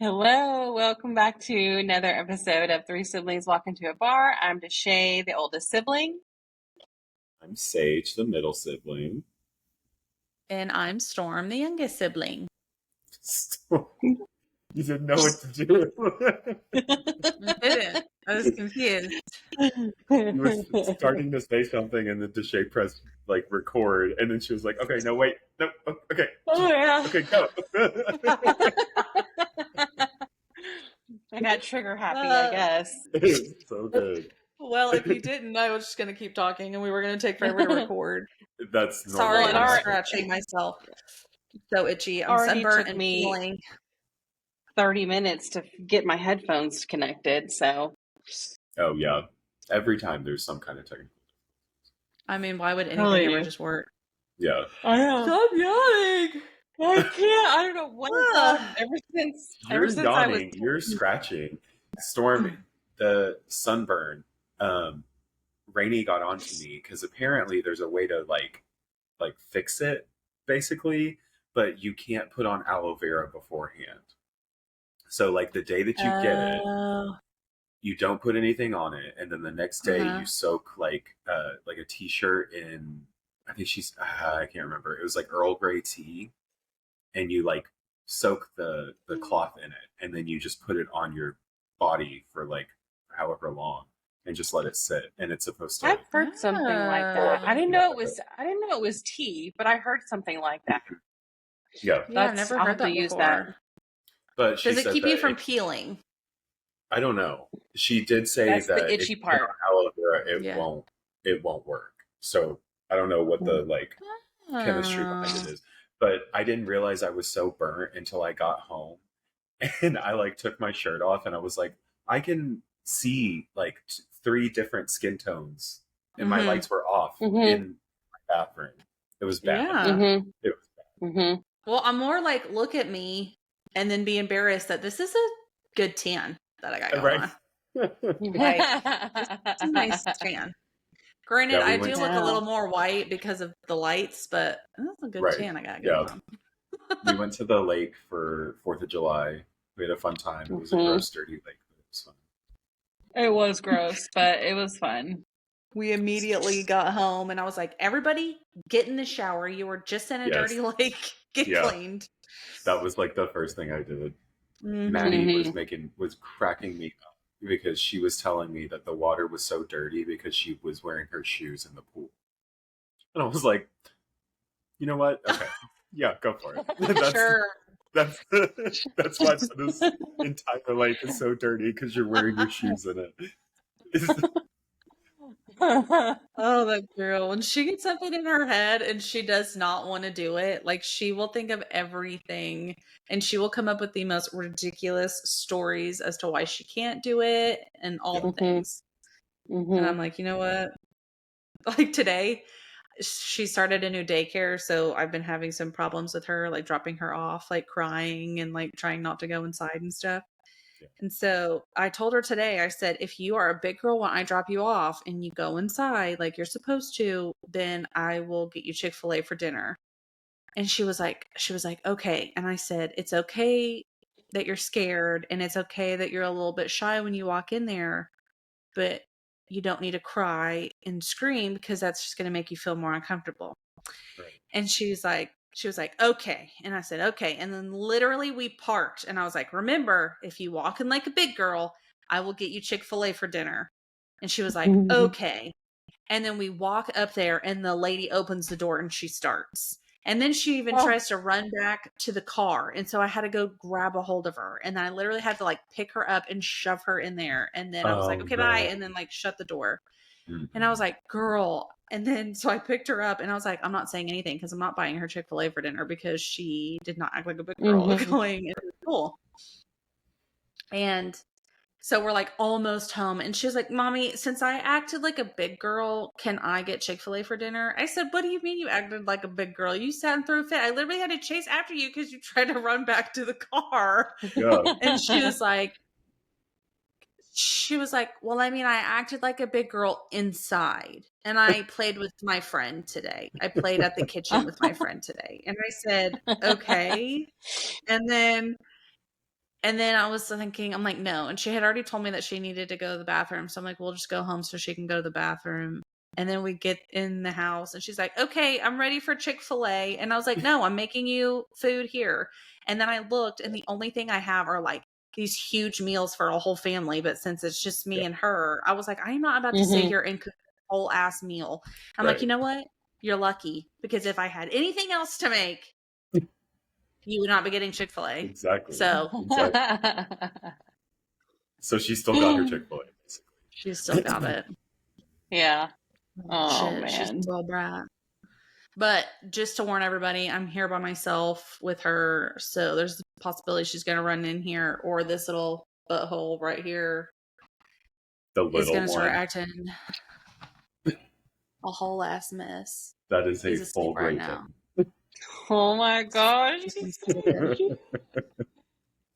Hello, welcome back to another episode of Three Siblings Walk Into a Bar. I'm Deshae, the oldest sibling. I'm Sage, the middle sibling. And I'm Storm, the youngest sibling. You didn't know what to do. I didn't. I was confused. You were starting to say something, and then Deshae pressed record, and then she was like, "Okay, no, wait, no, okay, Oh, yeah. okay, go." I got trigger happy, I guess. So good. Well, if you didn't, I was just going to keep talking, and we were going to take forever to record. That's normal. Sorry, I'm Alright. scratching myself. So itchy. I'm Already sunburnt took and me- feeling. 30 minutes to get my headphones connected, so. Oh yeah, every time there's some kind of technical. I mean, why would anything ever just work? Yeah. I know. Stop yawning! I can't. I don't know what it's done. Ever since I was. You're scratching. Storm, the sunburn. Rainey got onto me because apparently there's a way to like fix it, basically, but you can't put on aloe vera beforehand. So like the day that you get it, you don't put anything on it, and then the next day you soak like a t-shirt in. I think I can't remember. It was like Earl Grey tea, and you like soak the cloth in it, and then you just put it on your body for like however long, and just let it sit. And it's supposed to. I've heard something like that. I didn't know it was tea, but I heard something like that. Yeah, I've never heard that use before. that. But she Does it said keep that you from peeling? I don't know. She did say That's that the itchy if you put part. on aloe vera, it won't work. So I don't know what the chemistry behind it is. But I didn't realize I was so burnt until I got home, and I took my shirt off, and I was like, I can see 3 different skin tones, and my lights were off in my bathroom. It was bad. Yeah. It was bad. Well, I'm more like, look at me, and then be embarrassed that this is a good tan that I got going on. It's a nice tan. Granted, I do look a little more white because of the lights, but that's a good tan I got going on. We went to the lake for 4th of July. We had a fun time. It was a gross, dirty lake, but it was fun. It was gross, but it was fun. We immediately got home, and I was like, everybody, get in the shower. You were just in a dirty lake. Get cleaned. That was the first thing I did. Maddie was cracking me up because she was telling me that the water was so dirty because she was wearing her shoes in the pool. And I was like, you know what? Okay. Yeah, go for it. Sure. That's why this entire lake is so dirty, because you're wearing your shoes in it. Oh, that girl. When she gets something in her head and she does not want to do it, she will think of everything, and she will come up with the most ridiculous stories as to why she can't do it and all the things. And I'm like, you know what? Today, she started a new daycare, so I've been having some problems with her, dropping her off, crying and trying not to go inside and stuff. And so I told her today, I said, if you are a big girl when I drop you off and you go inside like you're supposed to, then I will get you Chick-fil-A for dinner. And she was like, okay. And I said, it's okay that you're scared, and it's okay that you're a little bit shy when you walk in there, but you don't need to cry and scream, because that's just going to make you feel more uncomfortable. Right. And she was like, okay. And I said, okay. And then literally we parked, and I was like, remember, if you walk in like a big girl, I will get you Chick-fil-A for dinner. And she was like, okay. And then we walk up there, and the lady opens the door and she starts. And then she even tries to run back to the car. And so I had to go grab a hold of her. And then I literally had to pick her up and shove her in there. And then I was like, okay, bye. And then shut the door. And I was like, girl. And then so I picked her up, and I was like, I'm not saying anything because I'm not buying her Chick-fil-A for dinner, because she did not act like a big girl going into the pool. And so we're almost home, and she was like, Mommy, since I acted like a big girl, can I get Chick-fil-A for dinner? I said, what do you mean you acted like a big girl? You sat and threw a fit. I literally had to chase after you because you tried to run back to the car. Yeah. And she was like, well, I mean, I acted like a big girl inside, and I played with my friend today. I played at the kitchen with my friend today. And I said, okay. And then And then I was thinking, I'm like, no. And she had already told me that she needed to go to the bathroom. So I'm like, we'll just go home so she can go to the bathroom. And then we get in the house and she's like, okay, I'm ready for Chick-fil-A. And I was like, no, I'm making you food here. And then I looked and the only thing I have are like these huge meals for a whole family. But since it's just me and her, I was like, I'm not about to sit here and cook a whole ass meal. I'm like, you know what? You're lucky because if I had anything else to make, you would not be getting Chick-fil-A. Exactly. So So she still got her Chick-fil-A, basically. she's still got it. Yeah. Oh, Shit, she's a man. little brat. But just to warn everybody, I'm here by myself with her. So there's a possibility she's going to run in here or this little butthole right here The is little going to start one. acting a whole ass mess. That is a He's asleep full right great now. Oh my gosh.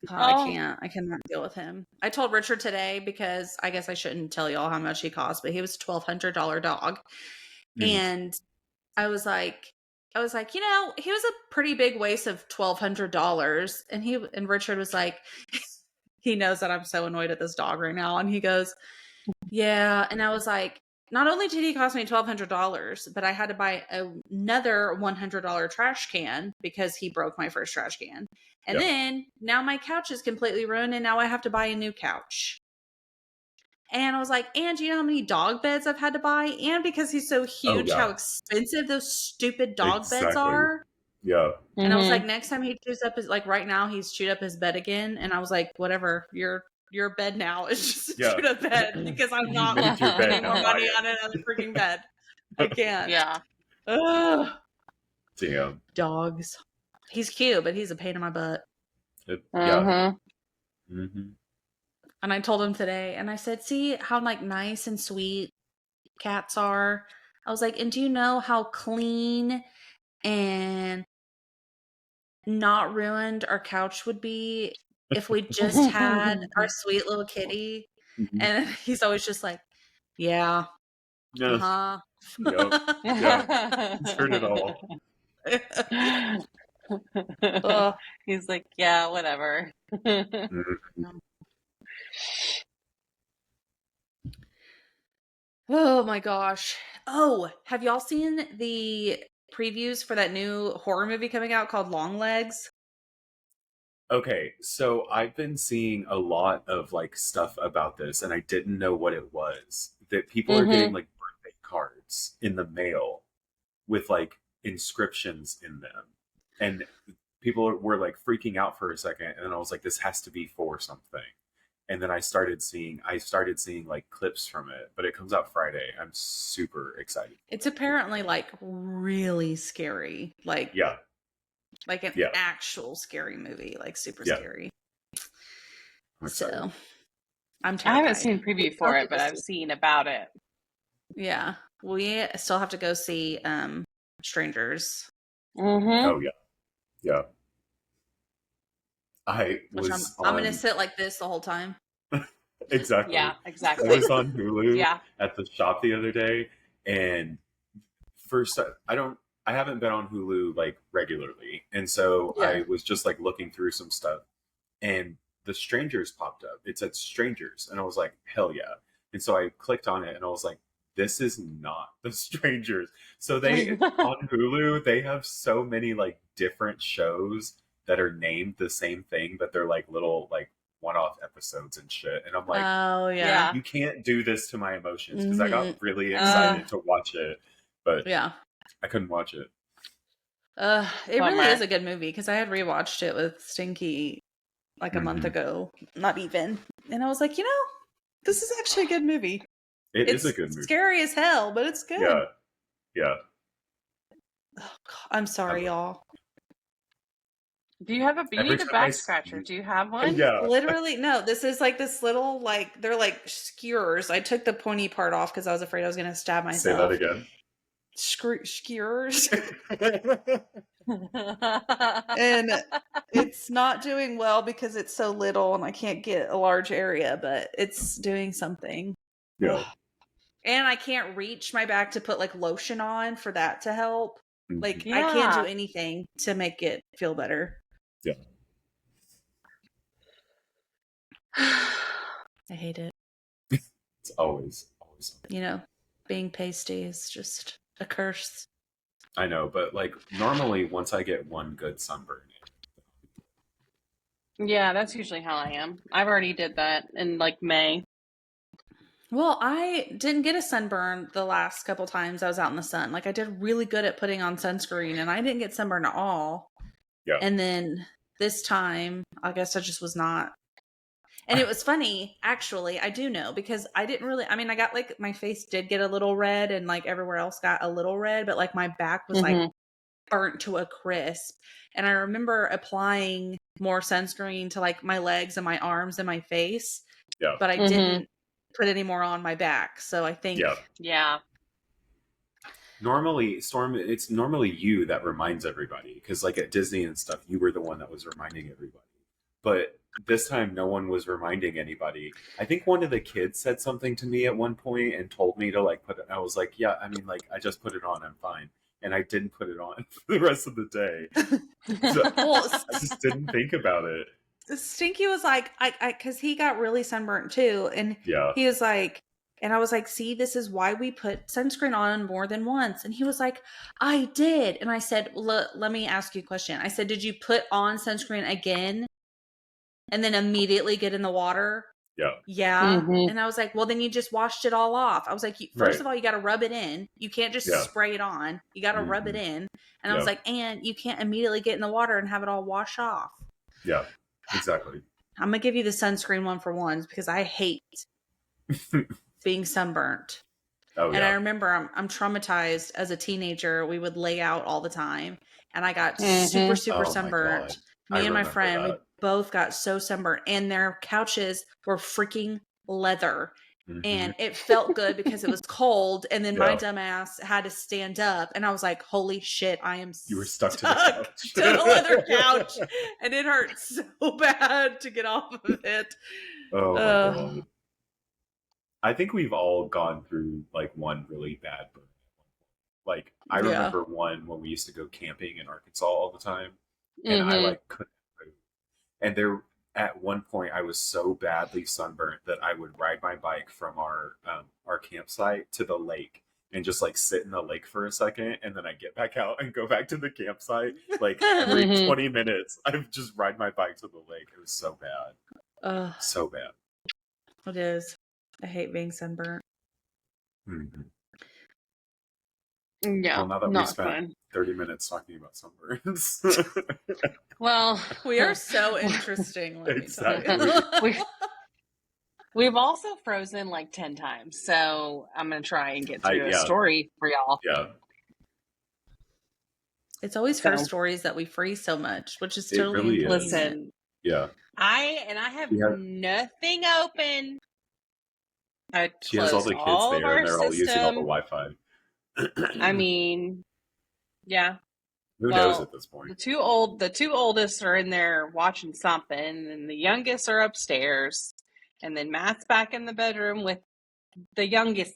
God, I cannot deal with him. I told Richard today because I guess I shouldn't tell y'all how much he cost, but he was a $1,200 dog. And I was like, he was a pretty big waste of $1,200. And Richard was like, he knows that I'm so annoyed at this dog right now. And he goes, yeah. And I was like, not only did he cost me $1,200, but I had to buy another $100 trash can because he broke my first trash can. And then now my couch is completely ruined and now I have to buy a new couch. And I was like, and do you know how many dog beds I've had to buy? And because he's so huge, how expensive those stupid dog beds are. Yeah. And I was like, next time he chews up his, like right now he's chewed up his bed again. And I was like, whatever, your bed now is just a chewed up bed because I'm not spending more money on another freaking bed. I can't. Yeah. Ugh. Damn. Dogs. He's cute, but he's a pain in my butt. Yeah. And I told him today, and I said, see how like nice and sweet cats are? I was like, and do you know how clean and not ruined our couch would be if we just had our sweet little kitty? And he's always just like, yeah. Yeah. It's heard it all. He's like, yeah, whatever. Oh my gosh. Oh, have y'all seen the previews for that new horror movie coming out called Long Legs? Okay, so I've been seeing a lot of like stuff about this and I didn't know what it was. That people are getting like birthday cards in the mail with like inscriptions in them. And people were like freaking out for a second and then I was like, this has to be for something. And then I started seeing like clips from it, but it comes out Friday. I'm super excited. It's apparently like really scary. Like like an actual scary movie, like super scary. So I'm terrified. I haven't seen preview for it, but I've seen about it. Yeah. We still have to go see Strangers. Oh yeah. I'm gonna sit like this the whole time. Exactly. Yeah, exactly. I was on Hulu Yeah. at the shop the other day, and first I haven't been on Hulu like regularly, and so I was just like looking through some stuff, and The Strangers popped up. It said Strangers, and I was like, hell yeah! And so I clicked on it, and I was like, this is not The Strangers. So they on Hulu they have so many like different shows that are named the same thing, but they're like little like one-off episodes and shit. And I'm like, oh yeah, you can't do this to my emotions, because I got really excited to watch it, but I couldn't watch it. It really is a good movie because I had rewatched it with Stinky like a month ago, not even, and I was like, this is actually a good movie. It's a good movie. Scary as hell, but it's good. Yeah. Oh, God, I'm sorry, y'all. Do you have you need a back scratcher? Do you have one? Yeah. Literally, no. This is like this little, like, they're like skewers. I took the pointy part off because I was afraid I was going to stab myself. Say that again. Skewers. And it's not doing well because it's so little and I can't get a large area, but it's doing something. Yeah. And I can't reach my back to put like lotion on for that to help. Like, I can't do anything to make it feel better. Yeah. I hate it. It's always something. You know, being pasty is just a curse. I know, but like normally once I get one good sunburn, Yeah, that's usually how I am. I've already did that in like May. Well, I didn't get a sunburn the last couple times I was out in the sun. Like I did really good at putting on sunscreen and I didn't get sunburn at all. yeah, And then this time, I guess I just was not. And it was funny, actually. I do know because I didn't really, I mean, I got like my face did get a little red and like everywhere else got a little red, but like my back was like Mhm. burnt to a crisp. And I remember applying more sunscreen to like my legs and my arms and my face, yeah, but I Mhm. didn't put any more on my back. So I think yeah. Yeah. Normally, Storm, it's normally you that reminds everybody because, like at Disney and stuff, you were the one that was reminding everybody. But this time, no one was reminding anybody. I think one of the kids said something to me at one point and told me to like put it. I was like, yeah, I mean, like I just put it on, I'm fine, and I didn't put it on for the rest of the day. So well, I just didn't think about it. Stinky was like, because he got really sunburnt too, and Yeah, he was like, and I was like, see, this is why we put sunscreen on more than once. And he was like, I did, and I said, let me ask you a question. I said, did you put on sunscreen again, and then immediately get in the water? yeah, Yeah. Mhm. And I was like, well, then you just washed it all off. I was like, first right, of all, you got to rub it in. You can't just yeah, spray it on. You got to rub it hmm in. And I was yeah, like, and you can't immediately get in the water and have it all wash off. yeah, exactly. I'm gonna give you the sunscreen one for ones because I hate being sunburnt. Oh And I yeah, remember I'm traumatized as a teenager. We would lay out all the time, and I got super Mhm. super oh my god, sunburnt. I Me and my remember friend, we that. both got so sunburnt, and their couches were freaking leather. Hmm And it felt good because it was cold. And then my Yeah, dumb ass had to stand up, and I was like, "Holy shit! I am you were stuck to the stuck couch. to the leather couch," and it hurt so bad to get off of it. Oh my Uh, god. I think we've all gone through like one really bad burn. Like I yeah. remember one when we used to go camping in Arkansas all the time, and I Mhm. like couldn't move. And there, at one point, I was so badly sunburnt that I would ride my bike from our campsite to the lake and just like sit in the lake for a second, and then I get back out and go back to the campsite. Like every Mhm. 20 minutes, I would just ride my bike to the lake. It was so bad, uh, so bad. it is. I hate being sunburnt. Mhm. Yeah, Well, now that we not spent fun. 30 minutes talking about sunburns, Well, We are so interesting, let me tell exactly. you. we've also frozen like 10 times. So I'm going to try and get I through a yeah story for y'all. yeah. It's always her So stories that we freeze so much, which is It totally really is. inconvenient. listen, Yeah, I have she has nothing open. I she has all closed the kids all of there, and our they're all using all the system. Wi-Fi. I mean, yeah. Who knows Well, at this point? the two oldest are in there watching something, and the youngest are upstairs. And then Matt's back in the bedroom with the youngest.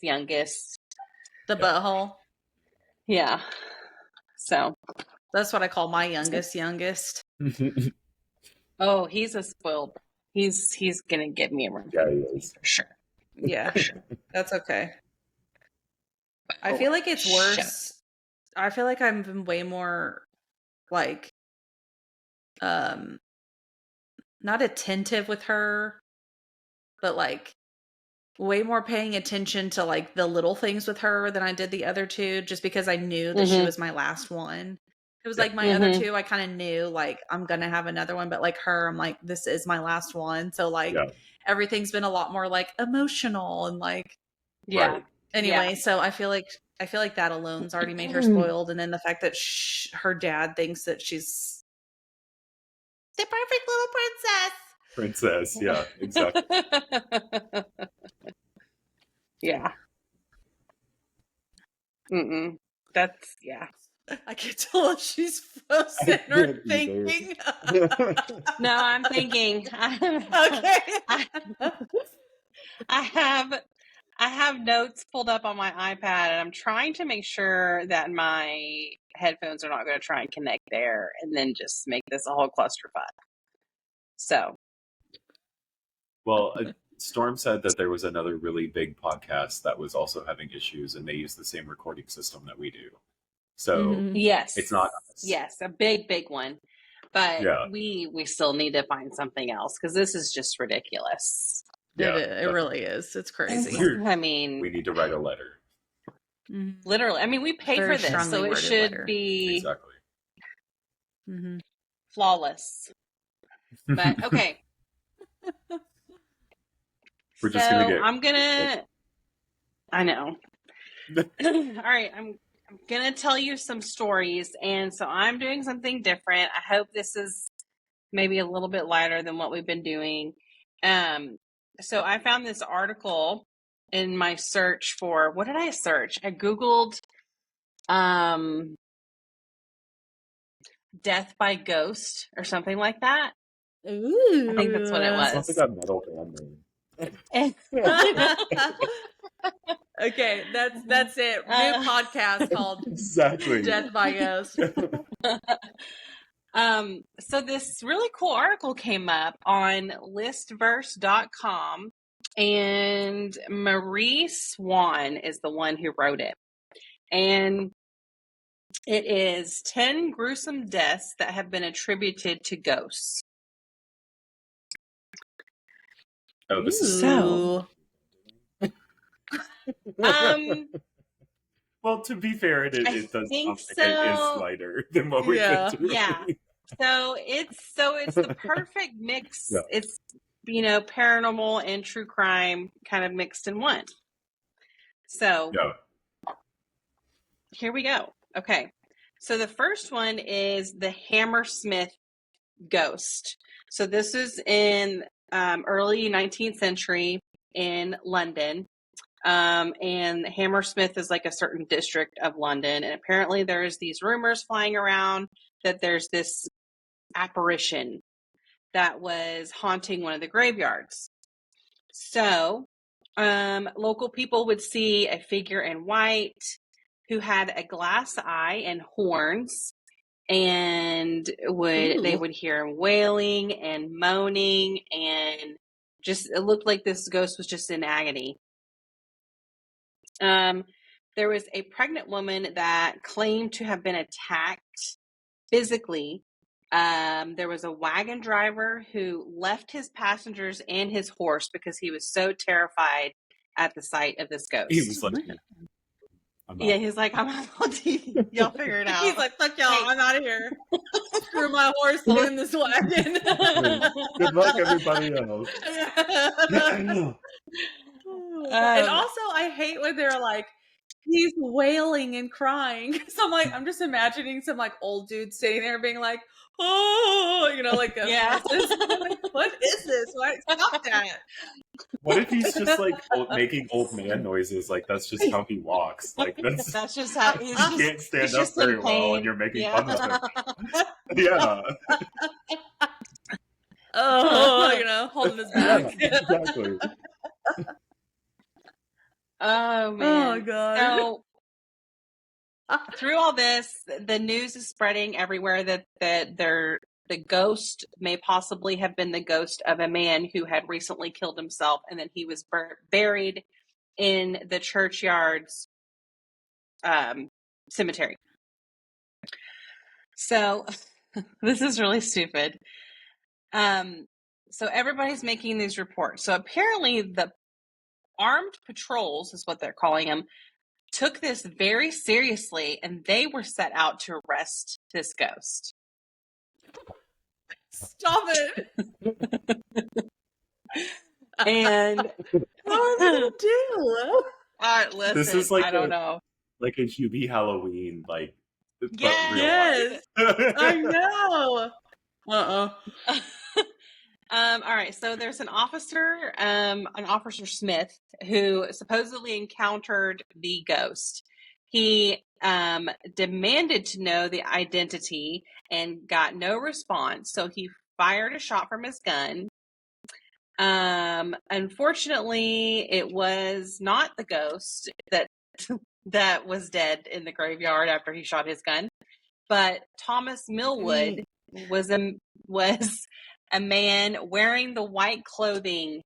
The Yeah. butthole. Yeah. So, That's what I call my youngest. oh, he's a spoiled. He's gonna give me a run for Yeah, he the money is. for sure. Yeah, For sure. that's okay. I Oh, feel like it's shut up. worse. I feel like I've been way more like um not attentive with her, but like way more paying attention to like the little things with her than I did the other two, just because I knew that she Mm-hmm. was my last one. It was Yeah, like my other Mm-hmm. two, I kind of knew like I'm gonna have another one, but like her, I'm like, this is my last one. So like yeah, everything's been a lot more like emotional and like Yeah. right. Yeah. anyway. So I feel like that alone's already made her spoiled, and then the fact that her dad thinks that she's the perfect little princess. Princess. Yeah, exactly. Yeah. Mm-mm. That's yeah. I can tell if she's frozen I or can't either. thinking. No, I'm thinking. Okay. I, I have I have notes pulled up on my iPad, and I'm trying to make sure that my headphones are not going to try and connect there, and then just make this a whole clusterfuck. So Well, Storm said that there was another really big podcast that was also having issues, and they use the same recording system that we do. So Yes. it's not us. Yes, a big one. But Yeah. we still need to find something else because this is just ridiculous. Yeah, It really is. It's crazy. I mean, we need to write a letter. literally. I mean, we pay Very for this, so strongly it worded should letter. be Exactly. flawless. But okay. We're just gonna get. I'm gonna. I know. All right, I'm gonna tell you some stories, and so I'm doing something different. I hope this is maybe a little bit lighter than what we've been doing. So I found this article in my search for, what did I search? I Googled death by ghost or something like that. Ooh. I think that's what it was. Sounds like a metal band name. Okay, that's it. New podcast called Exactly. Death by Ghost. So this really cool article came up on listverse.com, and Marie Swan is the one who wrote it. And it is 10 gruesome deaths that have been attributed to ghosts. Oh, this is So. Well, to be fair, it does think sound like so. it is lighter than what we've been doing. Yeah. So it's the perfect mix. Yeah. It's, paranormal and true crime kind of mixed in one. So here we go. Okay. So the first one is the Hammersmith ghost. So this is in early 19th century in London. And Hammersmith is like a certain district of London. And apparently there's these rumors flying around that there's this apparition that was haunting one of the graveyards. So local people would see a figure in white who had a glass eye and horns, and they would hear wailing and moaning, and just it looked like this ghost was just in agony. There was a pregnant woman that claimed to have been attacked physically. There was a wagon driver who left his passengers and his horse because he was so terrified at the sight of this ghost. He was like, he's like, I'm out on TV. Y'all figure it out. He's like, fuck y'all, I'm out of here. Screw my horse in this wagon. good luck, everybody else. And also, I hate when they're like, he's wailing and crying. So I'm just imagining some like old dude sitting there being like, oh, like yeah. Like, what is this? Why stop that? What if he's just like making old man noises? Like that's just how he walks. Like that's just how he can't stand up very well, and you're making fun of him. Yeah. Oh, holding his back. Yeah, exactly. Oh man. Oh god. So through all this, the news is spreading everywhere that the ghost may possibly have been the ghost of a man who had recently killed himself, and then he was buried in the churchyard's cemetery. So this is really stupid. So everybody's making these reports. So apparently the armed patrols, is what they're calling them, took this very seriously, and they were set out to arrest this ghost. Stop it! And what are they gonna do? listen, This is like I don't know. Like a Hubie Halloween, like Yes, I know. All right, so there's an officer Smith, who supposedly encountered the ghost. He demanded to know the identity and got no response, so he fired a shot from his gun. Unfortunately, it was not the ghost that was dead in the graveyard after he shot his gun, but Thomas Millwood was a man wearing the white clothing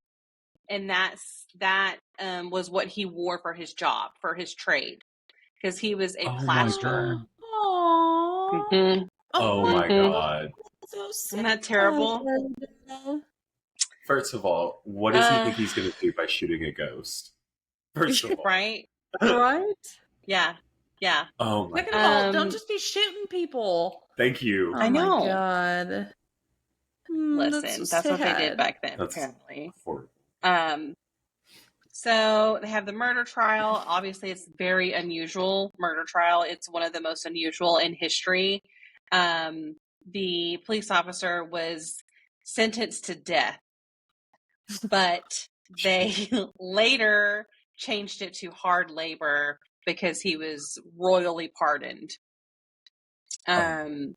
that was what he wore for his job, for his trade, because he was a Oh my plasterer. God. Aww. Mhm. Oh my Mhm. God. So Isn't that terrible? sad. First of all, what does he think he's going to do by shooting a ghost? First of all. Right? Right? Yeah. Yeah. Oh my Second of all, don't Um, just be shooting people. Thank you. Oh I my know. God. That's so Listen, that's what they did sad. back then, That's apparently. horrible. So they have the murder trial. Obviously, it's very unusual murder trial. It's one of the most unusual in history. The police officer was sentenced to death, but they later changed it to hard labor because he was royally pardoned. Okay.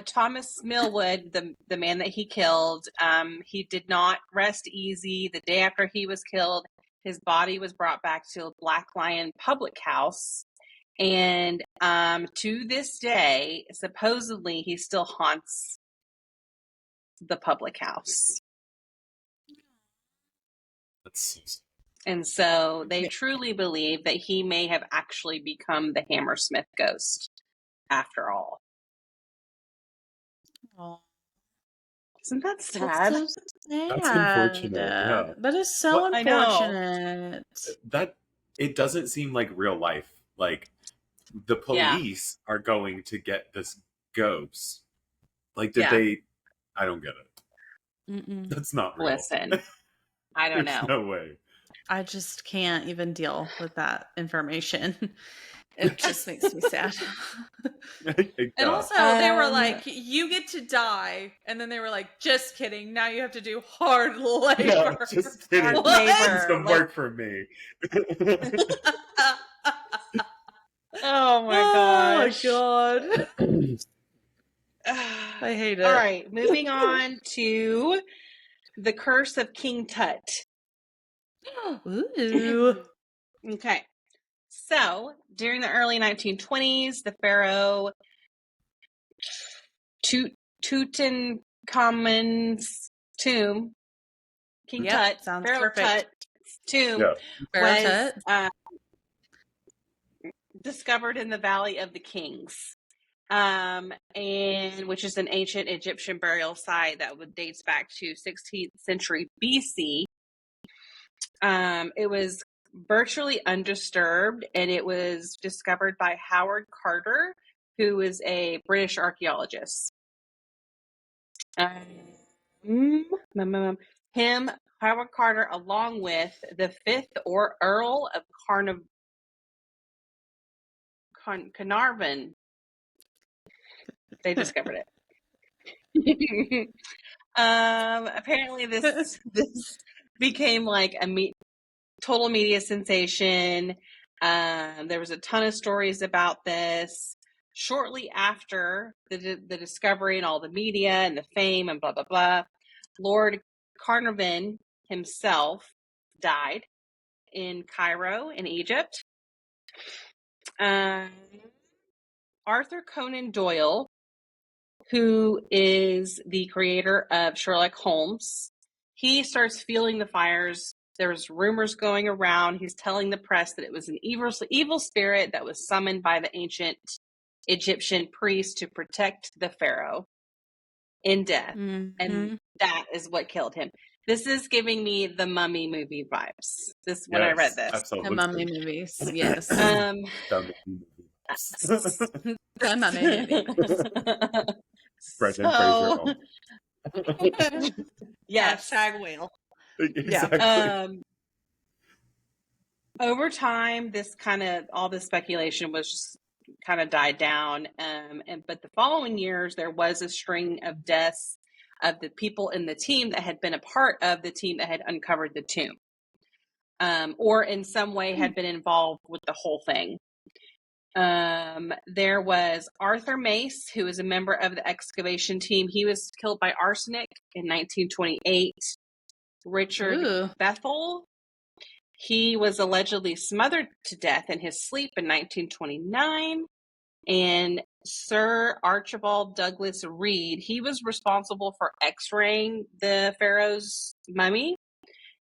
Thomas Millwood, the man that he killed, he did not rest easy. The day after he was killed, his body was brought back to Black Lion Public House. And to this day, supposedly, he still haunts the public house. That's so sad. And so they truly believe that he may have actually become the Hammersmith ghost after all. Aw. Isn't that That's sad? so sad. That's unfortunate, yeah. That is so What- I know. unfortunate. That it doesn't seem like real life. Like the police are going to get this ghost. Like, did Yeah. they? I don't get it. Mm-mm. That's not real. Listen, I don't There's know. no way. I just can't even deal with that information. It just makes me sad. And also, they were like, you get to die. And then they were like, just kidding. Now you have to do hard labor. Yeah, just kidding. Hard What? labor. It's the work for me. Oh my gosh. God. I hate it. All right, moving on to the curse of King Tut. Ooh. Okay. So, during the early 1920s, the pharaoh Tutankhamun's tomb, King Yep, Tut, sounds Pharaoh perfect. Tut's tomb Yeah. Pharaoh was discovered in the Valley of the Kings, and which is an ancient Egyptian burial site that dates back to 16th century BC. It was virtually undisturbed, and it was discovered by Howard Carter, who is a British archaeologist. Howard Carter, along with the fifth Earl of Carnarvon, they discovered it. Apparently, this became like a total media sensation. There was a ton of stories about this. Shortly after the discovery and all the media and the fame and blah, blah, blah, Lord Carnarvon himself died in Cairo in Egypt. Arthur Conan Doyle, who is the creator of Sherlock Holmes, he starts feeling the fires. There's rumors going around. He's telling the press that it was an evil spirit that was summoned by the ancient Egyptian priest to protect the pharaoh in death. Mm-hmm. And that is what killed him. This is giving me the Mummy movie vibes. When I read this. Absolutely. The Mummy movies, yes. The Mummy movies. The Mummy movies. Brendan Fraser. Yes. Hashtag whale. Exactly. Over time, all this speculation was just kind of died down. But the following years, there was a string of deaths of the people in the team that had been a part of the team that had uncovered the tomb, or in some way had been involved with the whole thing. There was Arthur Mace, who was a member of the excavation team. He was killed by arsenic in 1928. Richard Bethel, he was allegedly smothered to death in his sleep in 1929. And Sir Archibald Douglas Reed, he was responsible for x-raying the pharaoh's mummy,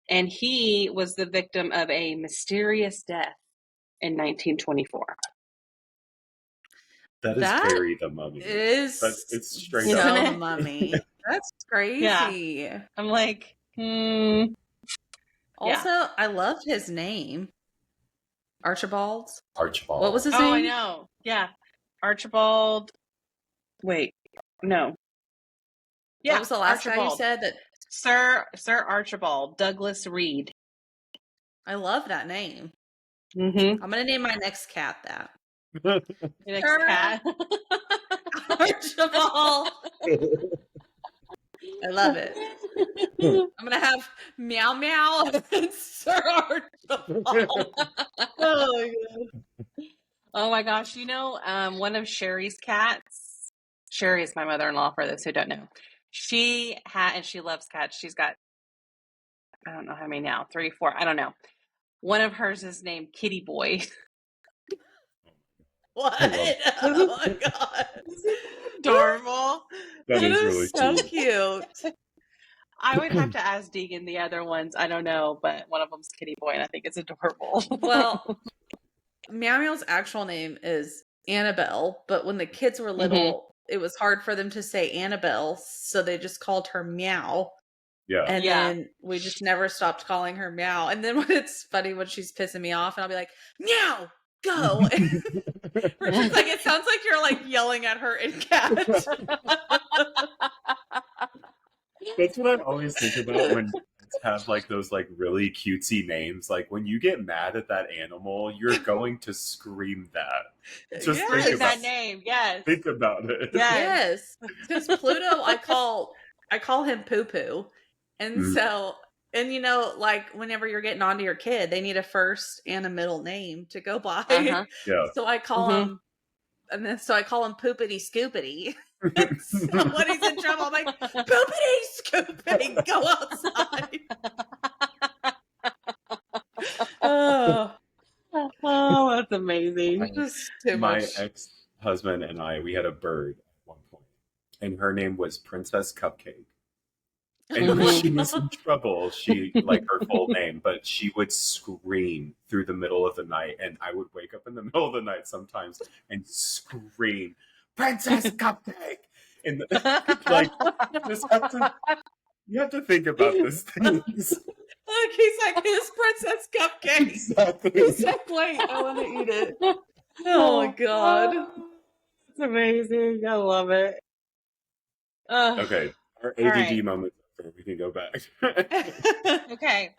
and he was the victim of a mysterious death in 1924. That is That very the Mummy. is But it's straight Isn't up. so it? the Mummy. That's crazy. I'm like, Also, I loved his name. Archibald. Archibald. What was his oh, name? I know. Yeah. Archibald. Wait, no. Yeah, What was the last guy you Archibald. said? That Sir Archibald Douglas Reed. I love that name. Mm-hmm. I'm gonna name my next cat that. Next Sir cat. Archibald. I love it. I'm gonna have Meow Meow and Sir Archibald. Oh my god. Oh my gosh. One of Sherry's cats, Sherry is my mother-in-law for those who don't know. She loves cats. She's got, I don't know how many now, 3, 4, I don't know. One of hers is named Kitty Boy. What? Oh my god. Adorable. That That is is really so cute. cute. I would have to ask Deegan the other ones. I don't know, but one of them's Kitty Boy, and I think it's adorable. Well, Meow Meow's actual name is Annabelle, but when the kids were little, it was hard for them to say Annabelle, so they just called her Meow. Yeah. And Yeah. then we just never stopped calling her Meow. And then when it's funny when she's pissing me off, and I'll be like, Meow, go. Richard's like, it sounds like you're like yelling at her in cat. That's what I always think about when kids have like those like really cutesy names. Like when you get mad at that animal, you're going to scream that. Just Yes. think Say about that name, yes. Think about it. Yes. Yes. Because Pluto, I call him Poo Poo. And Mm. so, and like whenever you're getting onto your kid, they need a first and a middle name to go by. Uh-huh. Yeah. So I call Mhm. him, and then so I call him Poopity Scoopity. And so when he's in trouble, I'm like, Poopity Scoopity, go outside. Oh, Oh, that's amazing. just too My much. ex-husband and I, we had a bird at one point, and her name was Princess Cupcake. And when she was in trouble, she like her full name, but she would scream through the middle of the night, and I would wake up in the middle of the night sometimes and scream, "Princess Cupcake!" And like, you have to think about this things. Look, he's like, his Princess Cupcake. Exactly. He's like, wait, I want to eat it. Oh my god. It's amazing. I love it. Okay, our ADD right. moment. We can go back. Okay.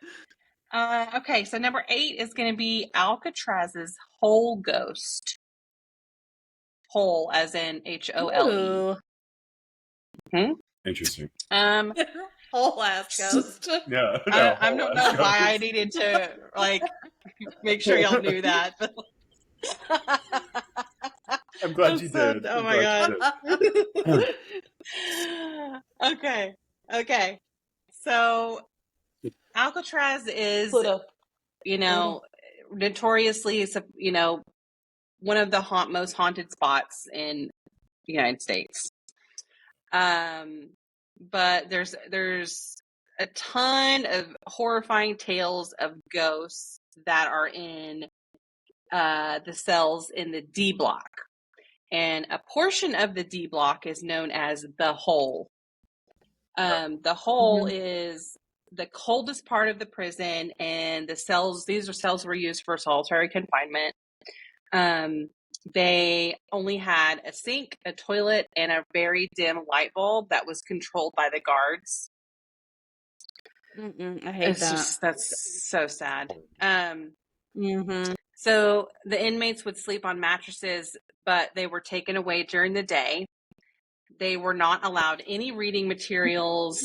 Okay, so number 8 is going to be Alcatraz's whole ghost. Whole, as in HOLE. Ooh. Interesting. Whole ass ghost. Yeah. I don't know why I needed to like make sure y'all knew that. But I'm glad you did. Oh I'm my glad god. Okay. So Alcatraz is, Pluto. notoriously, one of the most haunted spots in the United States. But there's a ton of horrifying tales of ghosts that are in the cells in the D block. And a portion of the D block is known as the hole. The hole is the coldest part of the prison, and these are cells were used for solitary confinement. They only had a sink, a toilet, and a very dim light bulb that was controlled by the guards. I hate that. That's so sad. Mm-hmm. So the inmates would sleep on mattresses, but they were taken away during the day. They were not allowed any reading materials,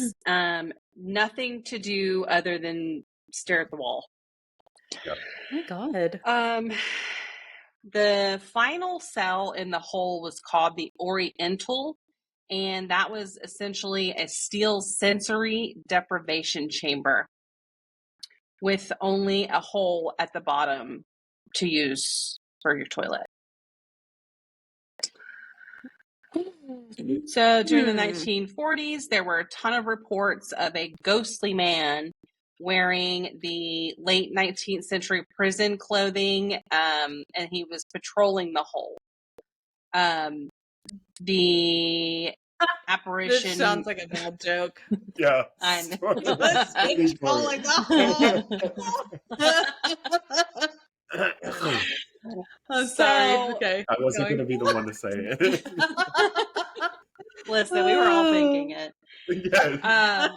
nothing to do other than stare at the wall. Yep. Oh my god. The final cell in the hole was called the Oriental, and that was essentially a steel sensory deprivation chamber with only a hole at the bottom to use for your toilet. So during the 1940s, there were a ton of reports of a ghostly man wearing the late 19th century prison clothing, and he was patrolling the hole. The apparition. This sounds like a bad joke. Yeah. I know. Let's keep calling the hole. I'm sorry. Okay. I wasn't going to be the one to say it. Listen, we were all thinking it. Yes.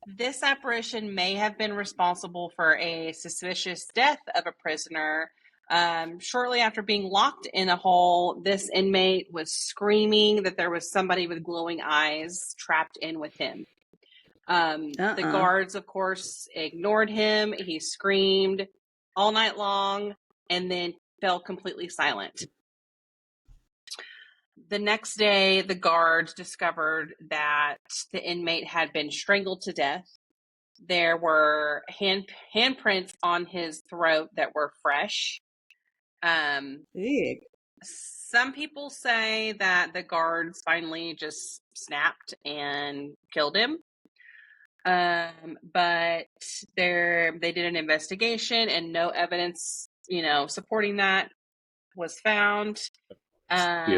This apparition may have been responsible for a suspicious death of a prisoner. Shortly after being locked in a hole, this inmate was screaming that there was somebody with glowing eyes trapped in with him. The guards, of course, ignored him. He screamed all night long and then fell completely silent. The next day, the guards discovered that the inmate had been strangled to death. There were handprints on his throat that were fresh. Some people say that the guards finally just snapped and killed him. But they did an investigation and no evidence, supporting that was found. Of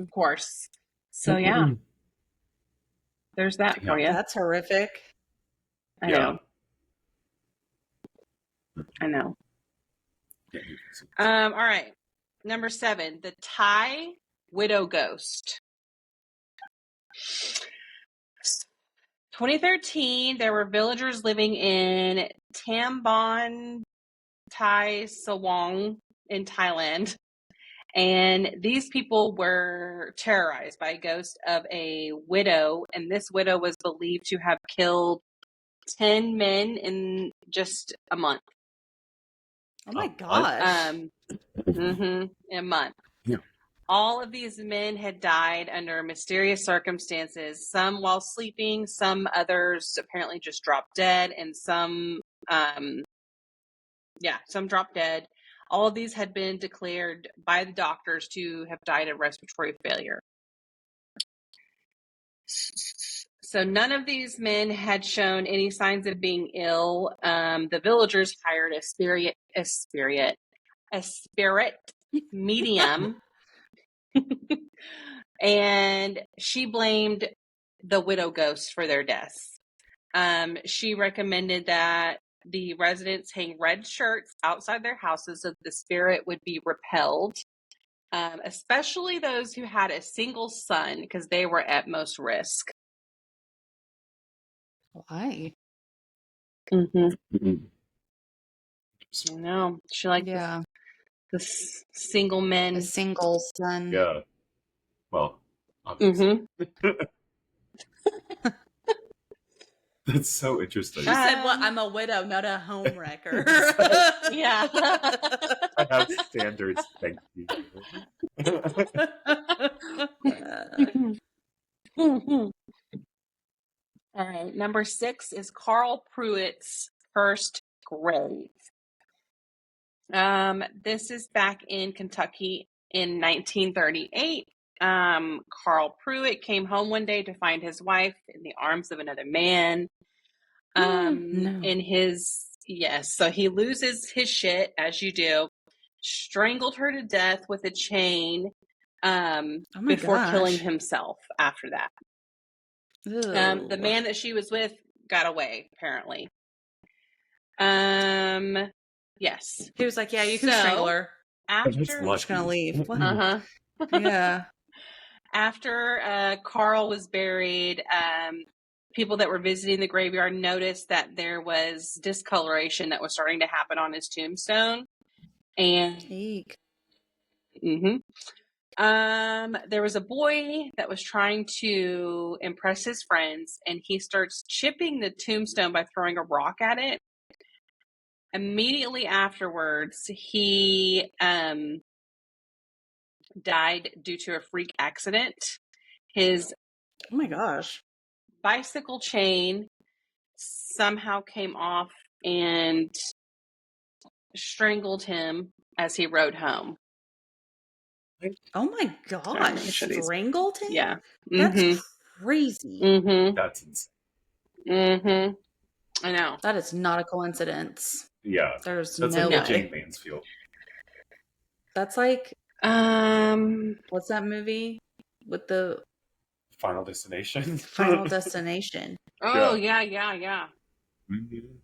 course. So yeah, there's that for you. That's horrific. I know. All right. Number 7, the Thai widow ghost. 2013, there were villagers living in Tambon, Thai Sawang in Thailand. And these people were terrorized by a ghost of a widow. And this widow was believed to have killed 10 men in just a month. Oh my gosh. In a month. Yeah. All of these men had died under mysterious circumstances, some while sleeping, some others apparently just dropped dead, and some dropped dead. All of these had been declared by the doctors to have died of respiratory failure. So none of these men had shown any signs of being ill. The villagers hired a spirit medium, and she blamed the widow ghost for their deaths. She recommended that the residents hang red shirts outside their houses so the spirit would be repelled, especially those who had a single son, because they were at most risk. Why? I know. She liked the single men. The single son. Yeah. Well, obviously. That's so interesting. She said, "Well, I'm a widow, not a home wrecker." Yeah. I have standards, thank you. All right. Number 6 is Carl Pruitt's first grave. This is back in Kentucky in 1938. Carl Pruitt came home one day to find his wife in the arms of another man. So he loses his shit, as you do, strangled her to death with a chain before killing himself after that. The man that she was with got away, apparently. Yes. He was like, "Yeah, you can strangle her. I'm just gonna leave." Yeah. After Carl was buried, people that were visiting the graveyard noticed that there was discoloration that was starting to happen on his tombstone. And there was a boy that was trying to impress his friends, and he starts chipping the tombstone by throwing a rock at it. Immediately afterwards, he died due to a freak accident. His bicycle chain somehow came off and strangled him as he rode home. Oh my gosh. Show these. Strangled him? Yeah. That's Mm-hmm. crazy. Mm-hmm. That's insane. Mm-hmm. I know. That is not a coincidence. Yeah. There's That's no like way. the Jane Mansfield. That's like, Um, what's that movie with the Final Destination. Final Destination? oh, Yeah. yeah. Mhm.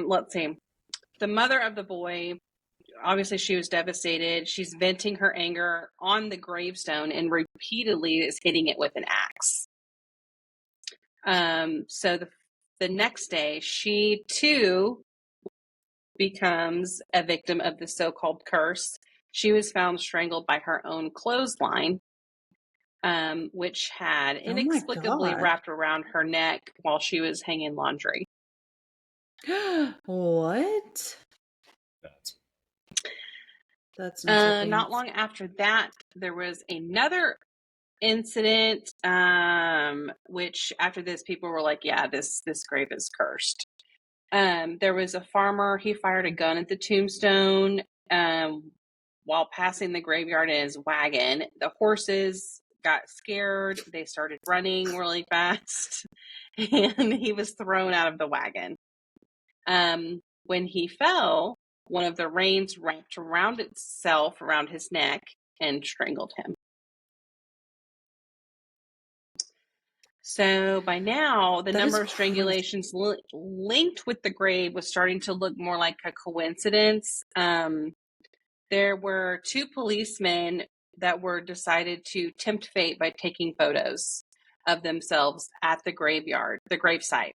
Let's see. The mother of the boy, obviously she was devastated. She's venting her anger on the gravestone and repeatedly is hitting it with an axe. So the next day, she too becomes a victim of the so-called curse. She was found strangled by her own clothesline, which had Oh my inexplicably God. wrapped around her neck while she was hanging laundry. What? That's That's insane. Not long after that, there was another incident, which after this, people were like, yeah, this grave is cursed. There was a farmer, he fired a gun at the tombstone while passing the graveyard in his wagon. The horses got scared. They started running really fast, and he was thrown out of the wagon. When he fell, one of the reins wrapped around itself around his neck and strangled him. So by now, the That number is of crazy. strangulations linked with the grave was starting to look more like a coincidence. There were 2 policemen that were decided to tempt fate by taking photos of themselves at the gravesite.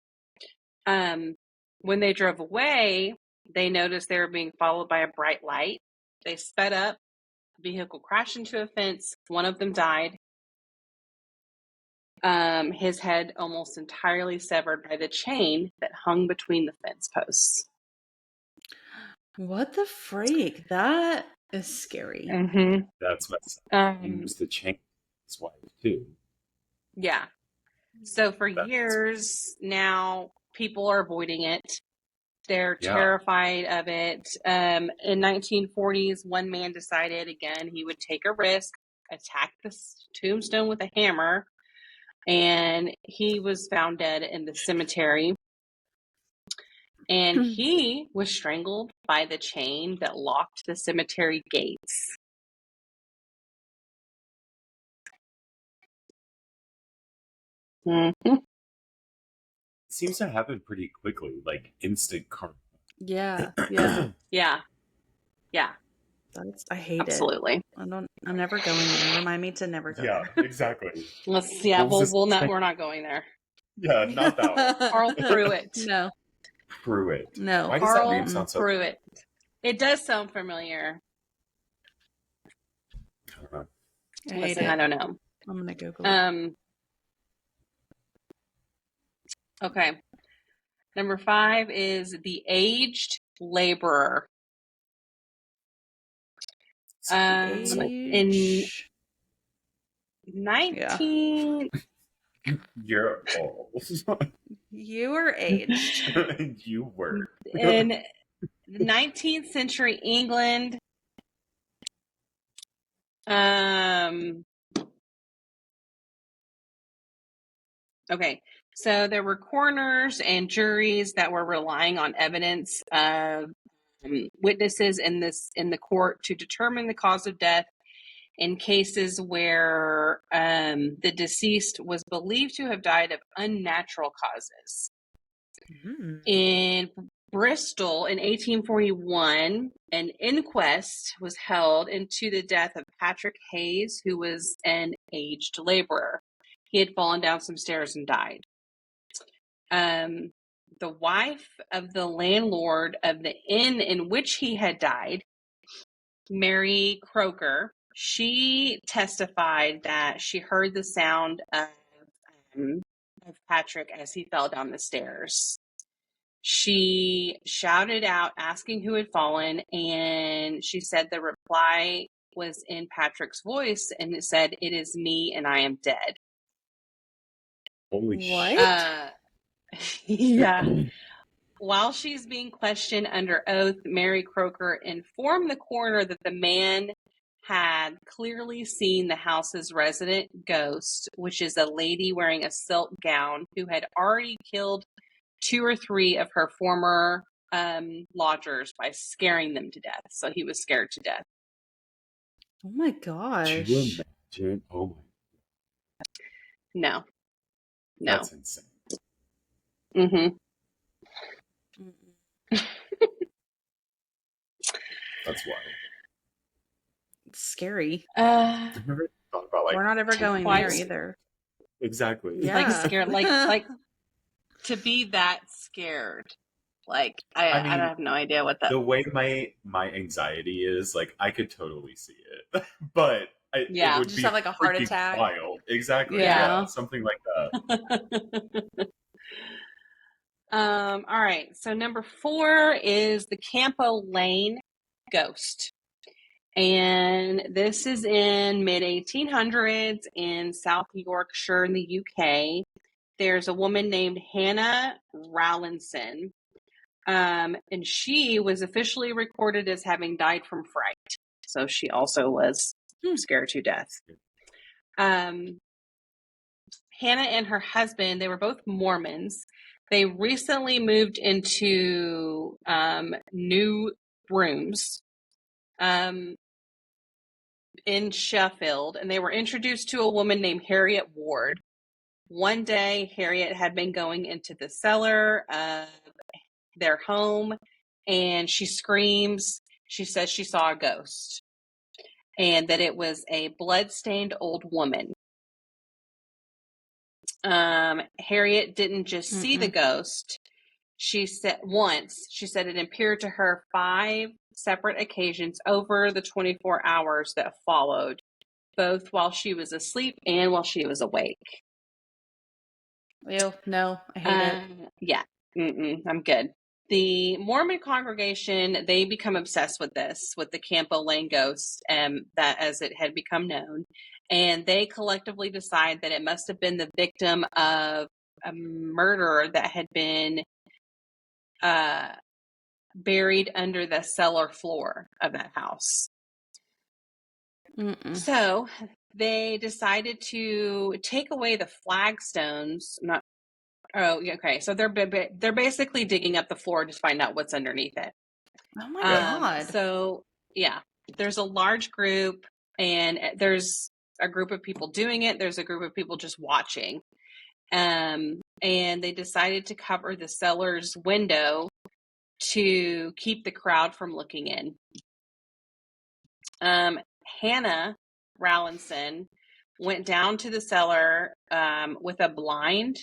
When they drove away, they noticed they were being followed by a bright light. They sped up, the vehicle crashed into a fence. One of them died. His head almost entirely severed by the chain that hung between the fence posts. What the freak? That is scary. Mm-hmm. That's messed up. He used the chain his wife too. Yeah. So for That's- years now, people are avoiding it. They're Yeah. terrified of it. In 1940s, one man decided again he would take a risk, attack the tombstone with a hammer, and he was found dead in the cemetery. And he was strangled by the chain that locked the cemetery gates. Mm-hmm. It seems to happen pretty quickly, like instant karma. Yeah. Yeah. I hate Absolutely. it. I'm never going there. Remind me to never go Yeah, there. exactly. We're not going there. Yeah, not that one. Carl Pruitt. No. Pruitt. No. Why does that Carl name sound so? Pruitt. It does sound familiar. I don't know. I hate Listen, it. I don't know. I'm gonna Google it. Okay. Number 5 is the aged laborer. In Age. 19 You're old. You are aged. You were. in 19th century England, okay, so there were coroners and juries that were relying on evidence of witnesses in the court to determine the cause of death in cases where the deceased was believed to have died of unnatural causes. Mm. In Bristol in 1841, an inquest was held into the death of Patrick Hayes, who was an aged laborer. He had fallen down some stairs and died. The wife of the landlord of the inn in which he had died, Mary Croker, she testified that she heard the sound of Patrick as he fell down the stairs. She shouted out asking who had fallen, and she said the reply was in Patrick's voice, and it said, "It is me, and I am dead." Holy What? Yeah. While she's being questioned under oath, Mary Croker informed the coroner that the man had clearly seen the house's resident ghost, which is a lady wearing a silk gown who had already killed 2 or 3 of her former lodgers by scaring them to death. So he was scared to death. Oh my Do gosh. you imagine? Oh my. No. That's insane. Mm-hmm. That's wild. It's scary. I've never thought about We're not ever going there twice. either. Exactly. Yeah. Like scared, like to be that scared. Like I mean, have no idea what that. the way my anxiety is, like, I could totally see it, but Yeah. it would Just be have like a heart freaking attack. wild. Exactly. Yeah. Yeah, something like that. All right. So number 4 is the Campo Lane ghost. And this is in mid 1800s in South Yorkshire in the UK. There's a woman named Hannah Rowlandson. And she was officially recorded as having died from fright. So she also was scared to death. Hannah and her husband, they were both Mormons. They recently moved into new rooms in Sheffield, and they were introduced to a woman named Harriet Ward. One day, Harriet had been going into the cellar of their home, and she screams. She says she saw a ghost, and that it was a blood-stained old woman. Harriet didn't just see the ghost. She said it appeared to her 5 separate occasions over the 24 hours that followed, both while she was asleep and while she was awake. Ew, no, I hate it. Yeah, I'm good. The Mormon congregation, they become obsessed with this, with the Campo Lane ghost, that as it had become known. And they collectively decide that it must have been the victim of a murder that had been buried under the cellar floor of that house. So they decided to take away the flagstones. So they're basically digging up the floor to find out what's underneath it. Oh my God. So yeah, there's a large group, and there's a group of people doing it. There's a group of people just watching. And they decided to cover the cellar's window to keep the crowd from looking in. Hannah Rowlandson went down to the cellar with a blind.